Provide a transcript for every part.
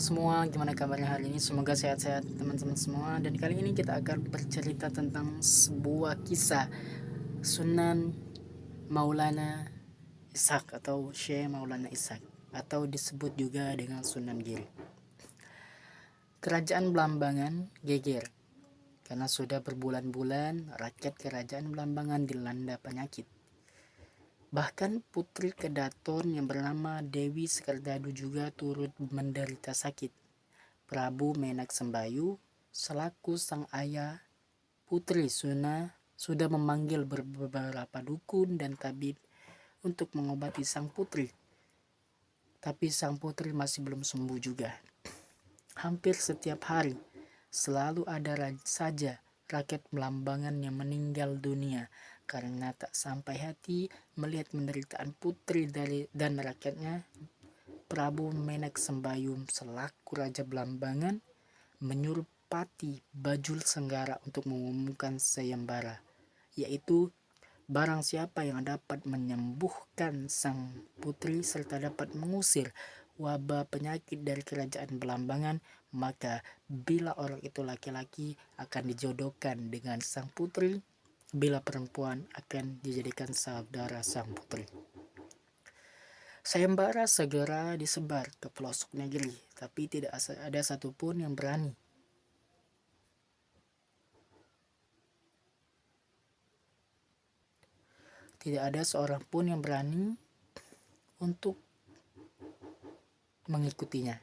teman-teman semua, gimana kabarnya hari ini? Semoga sehat-sehat teman-teman semua. Dan kali ini kita akan bercerita tentang sebuah kisah Sunan Maulana Ishaq atau Syekh Maulana Ishaq, atau disebut juga dengan Sunan Giri. Kerajaan Belambangan geger karena sudah berbulan-bulan rakyat kerajaan Belambangan dilanda penyakit. Bahkan putri Kedaton yang bernama Dewi Sekardadu juga turut menderita sakit. Prabu Menak Sembayu selaku sang ayah putri sudah memanggil beberapa dukun dan tabib untuk mengobati sang putri. Tapi sang putri masih belum sembuh juga. Hampir setiap hari selalu ada saja rakyat Belambangan yang meninggal dunia karena tak sampai hati melihat penderitaan putri dan rakyatnya. Prabu Menak Sembayu selaku Raja Belambangan menyuruh Pati Bajul Senggara untuk mengumumkan sayembara, yaitu barang siapa yang dapat menyembuhkan sang putri serta dapat mengusir wabah penyakit dari kerajaan Belambangan, maka bila orang itu laki-laki akan dijodohkan dengan sang putri, bila perempuan akan dijadikan saudara sang putri. Sayembara segera disebar ke pelosok negeri, tapi tidak ada satupun yang berani. Tidak ada seorang pun yang berani untuk mengikutinya.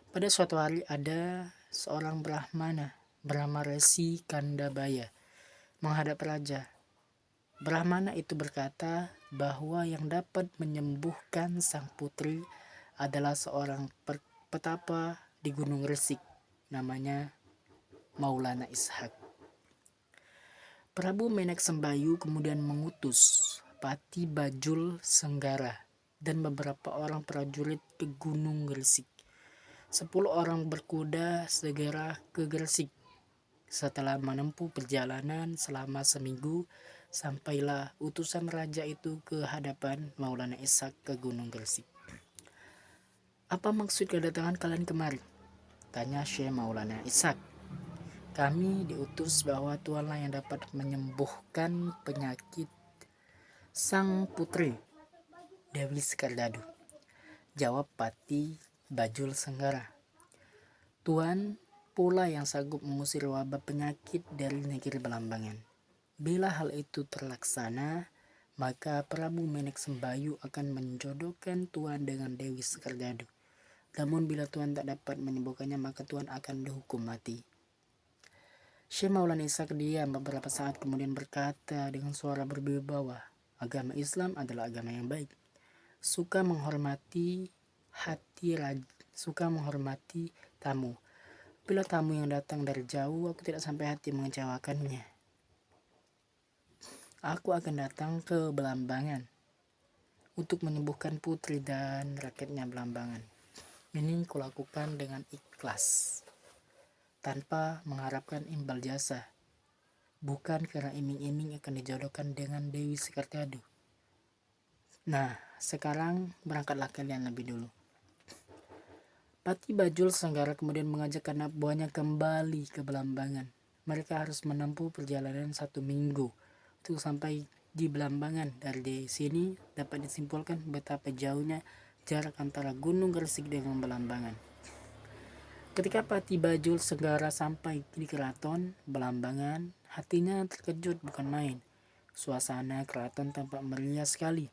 Pada suatu hari ada seorang Brahmana bernama Resi Kandabaya menghadap raja. Brahmana itu berkata bahwa yang dapat menyembuhkan sang putri adalah seorang petapa di Gunung Resik, namanya Maulana Ishaq. Prabu Menak Sembayu kemudian mengutus Pati Bajul Senggara dan beberapa orang prajurit ke Gunung Gresik. 10 orang berkuda segera ke Gresik. Setelah menempuh perjalanan selama seminggu, sampailah utusan raja itu ke hadapan Maulana Ishaq ke Gunung Gresik. "Apa maksud kedatangan kalian kemari?" tanya Syekh Maulana Ishaq. "Kami diutus bahwa Tuanlah yang dapat menyembuhkan penyakit sang putri Dewi Sekardadu," jawab Pati Bajul Senggara. "Tuan pula yang sanggup mengusir wabah penyakit dari negeri Belambangan. Bila hal itu terlaksana, maka Prabu Menak Sembayu akan menjodohkan Tuan dengan Dewi Sekardadu. Namun bila Tuan tak dapat menyembuhkannya, maka Tuan akan dihukum mati." Syekh Maulana Ishaq diam beberapa saat kemudian berkata dengan suara berwibawa, "Agama Islam adalah agama yang baik. Suka menghormati tamu. Bila tamu yang datang dari jauh, aku tidak sampai hati mengecewakannya. Aku akan datang ke Belambangan untuk menyembuhkan putri dan rakyatnya Belambangan. Ini kulakukan dengan ikhlas, tanpa mengharapkan imbal jasa, bukan karena iming-iming akan dijodohkan dengan Dewi Sekardadu. Nah, sekarang berangkatlah kalian lebih dulu." Pati Bajul Senggara kemudian mengajak anak buahnya kembali ke Belambangan. Mereka harus menempuh perjalanan 1 minggu untuk sampai di Belambangan. Dari sini dapat disimpulkan betapa jauhnya jarak antara Gunung Gresik dengan Belambangan. Ketika Pati Bajul Senggara sampai di keraton Belambangan, hatinya terkejut bukan main. Suasana keraton tampak meriah sekali.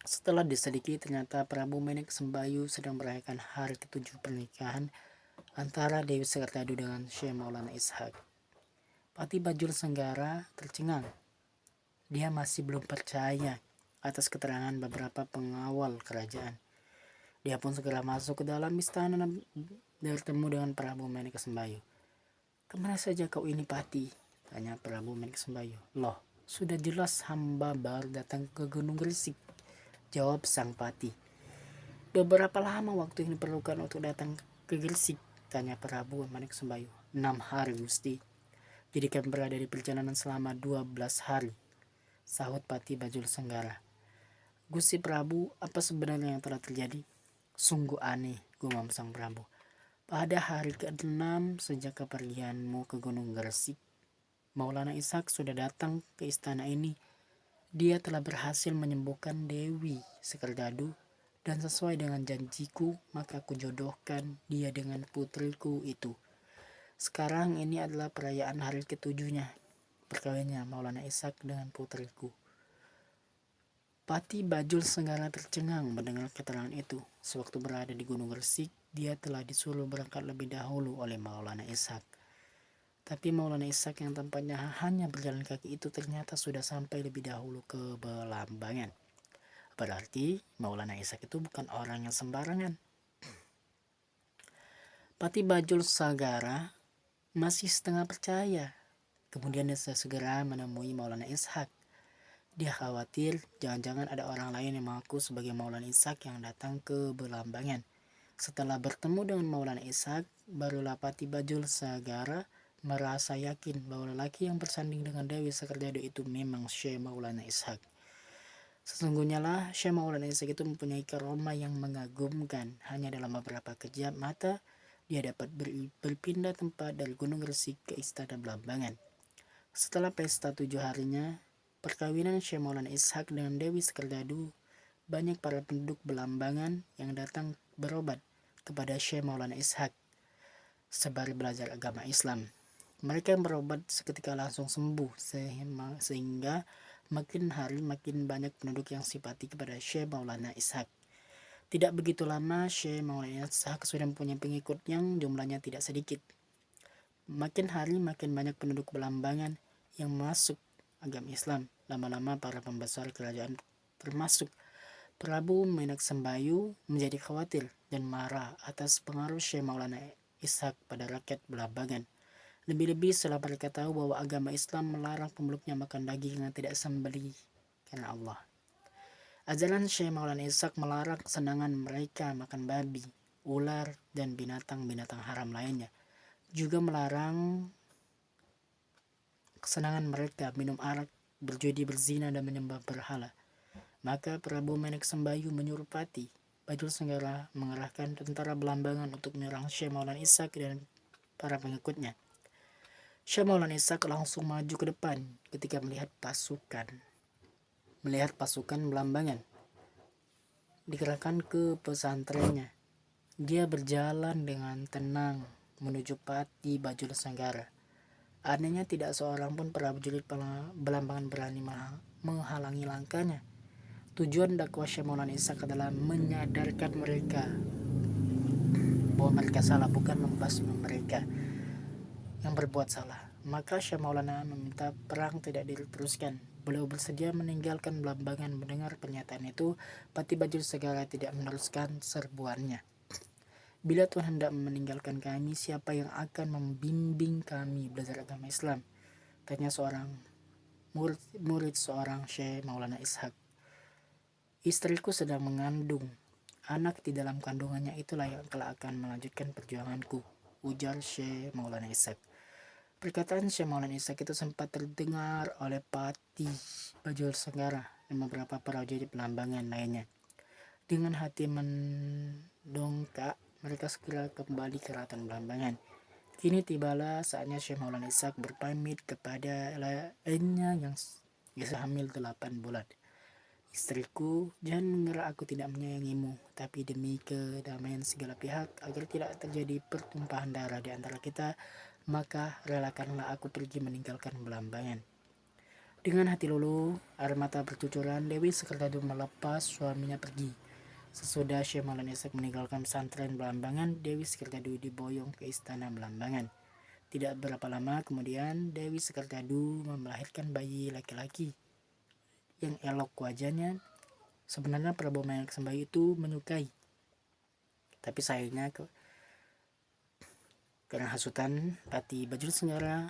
Setelah diselidiki, ternyata Prabu Menak Sembayu sedang merayakan hari ke-7 pernikahan antara Dewi Sekardadu dengan Syekh Maulana Ishaq. Pati Bajul Senggara tercengang. Dia masih belum percaya atas keterangan beberapa pengawal kerajaan. Dia pun segera masuk ke dalam istana dan bertemu dengan Prabu Menak Sembayu. "Kemana saja kau ini, Pati?" tanya Prabu Menak Sembayu. "Loh, sudah jelas hamba baru datang ke Gunung Gresik," jawab sang Pati. "Beberapa lama waktu yang diperlukan untuk datang ke Gresik?" tanya Prabu Menak Sembayu. 6 hari, Gusti. Jadi kami berada di perjalanan selama 12 hari, sahut Pati Bajul Senggara. "Gusti Prabu, apa sebenarnya yang telah terjadi?" "Sungguh aneh, gumam sang Prabu. Pada hari ke-6 sejak kepergianmu ke Gunung Gresik, Maulana Ishak sudah datang ke istana ini. Dia telah berhasil menyembuhkan Dewi Sekardadu, dan sesuai dengan janjiku, maka aku jodohkan dia dengan putriku itu. Sekarang ini adalah perayaan hari ke-7-nya perkawinannya Maulana Ishak dengan putriku. Pati Bajul Senggara tercengang mendengar keterangan itu. Sewaktu berada di Gunung Gresik, dia telah disuruh berangkat lebih dahulu oleh Maulana Ishak. Tapi Maulana Ishak yang tampaknya hanya berjalan kaki itu ternyata sudah sampai lebih dahulu ke Belambangan. Berarti Maulana Ishak itu bukan orang yang sembarangan. Pati Bajul Sagara masih setengah percaya. Kemudian dia segera menemui Maulana Ishak. Dia khawatir jangan-jangan ada orang lain yang mengaku sebagai Maulana Ishak yang datang ke Belambangan. Setelah bertemu dengan Maulana Ishak, barulah Pati Bajul Sagara merasa yakin bahwa lelaki yang bersanding dengan Dewi Sekardadu itu memang Syekh Maulana Ishak. Sesungguhnya lah Syekh Maulana Ishak itu mempunyai karomah yang mengagumkan. Hanya dalam beberapa kejap mata dia dapat berpindah tempat dari Gunung Gresik ke Istana Belambangan. Setelah pesta 7 harinya perkawinan Syekh Maulana Ishak dengan Dewi Sekardadu, banyak para penduduk Belambangan yang datang berobat kepada Syekh Maulana Ishak sembari belajar agama Islam. Mereka yang berobat seketika langsung sembuh, sehingga makin hari makin banyak penduduk yang simpati kepada Syekh Maulana Ishak. Tidak begitu lama Syekh Maulana Ishak sudah mempunyai pengikut yang jumlahnya tidak sedikit. Makin hari makin banyak penduduk Belambangan yang masuk agama Islam. Lama-lama para pembesar kerajaan termasuk Prabu Menak Sembayu menjadi khawatir dan marah atas pengaruh Syekh Maulana Ishak pada rakyat Belambangan. Lebih-lebih setelah mereka tahu bahwa agama Islam melarang pemeluknya makan daging yang tidak sembelih karena Allah. Ajaran Syekh Maulana Ishak melarang kesenangan mereka makan babi, ular, dan binatang-binatang haram lainnya. Juga melarang kesenangan mereka minum arak, berjudi, berzina, dan menyembah berhala. Maka Prabu Menak Sembayu menyuruh Pati Bajul Senggara mengerahkan tentara Belambangan untuk menyerang Syekh Maulana Ishak dan para pengikutnya. Syekh Maulana Ishak langsung maju ke depan ketika melihat pasukan Belambangan dikerahkan ke pesantrennya. Dia berjalan dengan tenang menuju Pati Bajul Senggara. Anehnya tidak seorang pun prajurit Belambangan berani menghalangi langkahnya. Tujuan dakwah Syekh Maulana Ishak adalah menyadarkan mereka bahwa mereka salah, bukan membasmi mereka yang berbuat salah. Maka Syekh Maulana meminta perang tidak diteruskan. Beliau bersedia meninggalkan Belambangan. Mendengar pernyataan itu, Pati Bajul Segara tidak meneruskan serbuannya. Bila Tuhan hendak meninggalkan kami, siapa yang akan membimbing kami belajar agama Islam? Tanya seorang murid seorang Syekh Maulana Ishak. Istriku sedang mengandung. Anak di dalam kandungannya itulah yang kelak akan melanjutkan perjuanganku, ujar Syekh Maulana Ishak. Perkataan Syekh Maulana Ishak itu sempat terdengar oleh Pati Bajul Senggara dan beberapa prajurit Belambangan lainnya. Dengan hati mendongkak, mereka segera kembali ke Ratan Belambangan. Kini tibalah saatnya Syekh Maulana Ishak berpamit kepada lainnya yang bisa hamil 8 bulan. Istriku, jangan mengira aku tidak menyayangimu, tapi demi kedamaian segala pihak, agar tidak terjadi pertumpahan darah di antara kita, maka relakanlah aku pergi meninggalkan Belambangan. Dengan hati luluh, air mata bercucuran, Dewi Sekardadu melepas suaminya pergi. Sesudah Syekh Maulana Ishak meninggalkan pesantren Belambangan, Dewi Sekardadu diboyong ke istana Belambangan. Tidak berapa lama kemudian, Dewi Sekardadu melahirkan bayi laki-laki yang elok wajahnya. Sebenarnya Prabu Menak Sembayu itu menyukai, tapi sayangnya karena hasutan Pati Bajul Senggara,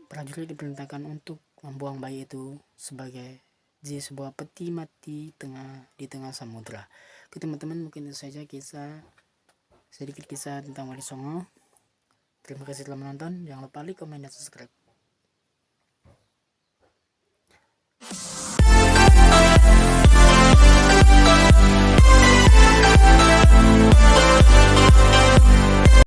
prajurit diperintahkan untuk membuang bayi itu sebagai sebuah peti mati di tengah samudra. Oke teman-teman, mungkin itu saja sedikit kisah tentang Wali Songo. Terima kasih telah menonton. Jangan lupa like, komen, dan subscribe.